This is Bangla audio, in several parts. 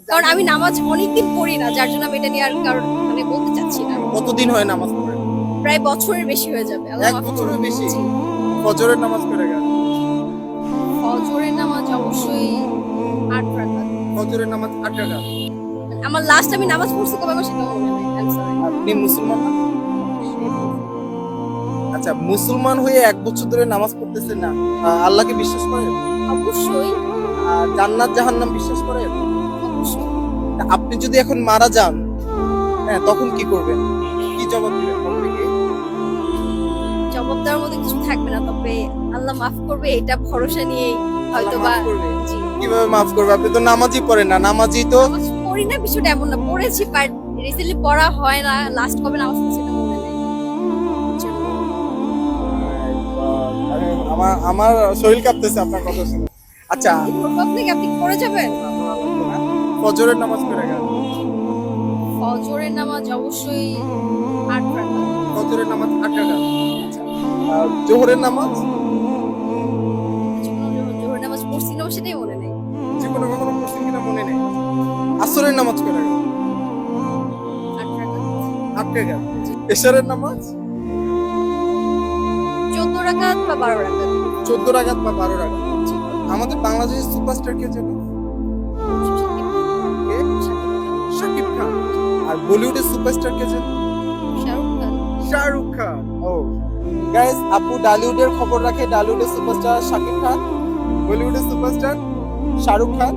কারণ আমি নামাজ অনেকদিন পড়ি না, যার জন্য আমি এটা নিয়ে আর কারণ মানে বলতে চাচ্ছি না। কতদিন হয় নামাজ পড়েন? প্রায় বছরের বেশি হয়ে যাবে। আল্লাহ এক মাফ বছরের করুন। বেশি? জি। ফজরের নামাজ পড়ে গেল? ফজরের নামাজ অবশ্যই ৮ রাকাত। ফজরের নামাজ ৮ রাকাত। আমার লাস্ট আমি নামাজ পড়ছি কবে আমার সেটা মনে নেই। I'm sorry। আপনি মুসলমান না? আচ্ছা, মুসলমান হয়ে ১ বছর ধরে নামাজ পড়তেছেন না, আল্লাহকে বিশ্বাস করেন? অবশ্যই জান্নাত জাহান্নাম বিশ্বাস করেন? অবশ্যই। তা আপনি যদি এখন মারা যান, হ্যাঁ, তখন কি করবেন? কি জবাব দিবেন? বলতে কি? জবাব দেওয়ার মধ্যে কিছু থাকবে না, তবে আল্লাহ মাফ করবে এটা ভরসা নিয়েই হয়তো আল্লাহ বা। মাফ করবে? জি। কিভাবে মাফ করবে? আপনি তো নামাজই পড়েন না। নামাজই তো নামাজ পড়ি না বিষয়টা এমন না, পড়েছি বাট রিসেন্টলি পড়া হয় না। লাস্ট কবে নামাজ পড়ছি সেটা মনে নেই। আমার আমার শরীর কাঁপতেছে আপনার কথা শুনে। আচ্ছা, আপনাকে আপনি পড়ে যাবেন। ফজরের নামাজ পড়ে গেল? ফজরের নামাজ অবশ্যই ৮ রাকাত। ফজরের নামাজ ৮ রাকাত। আচ্ছা, জোহরের নামাজ? জোহরের নামাজ পড়ছি না সেটাই মনে নেই। জীবনে কখনো পড়ছেন কিনা মনে নেই। আসরের নামাজ পড়ে গেল? ৮ রাকাত। ৮ রাকাত। এশারের নামাজ? 14 রাকাত বা 12 রাকাত। 14 রাকাত বা 12 রাকাত। আমাদের বাংলাদেশের সুপারস্টার কে জানো? কে? শাকিব খান। আর বলিউডের সুপারস্টার কে জানো? শাহরুখ খান। শাহরুখ খান। ও গাইস, আপু ডালিউডের খবর রাখে। ডালিউডের সুপারস্টার শাকিব খান, বলিউডের সুপারস্টার শাহরুখ খান।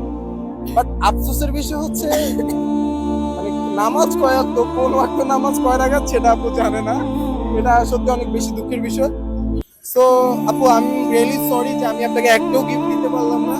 বাট আফসোসের বিষয় হচ্ছে মানে নামাজ কয় ওয়াক্ত, কোন ওয়াক্ত নামাজ কয় রাকাত সেটা আপু জানে না। এটা সত্যি অনেক বেশি দুঃখের বিষয়। সো আপু, আমি রিয়েলি সরি যে আমি আপনাকে একটাও গিফট দিতে পারলাম না।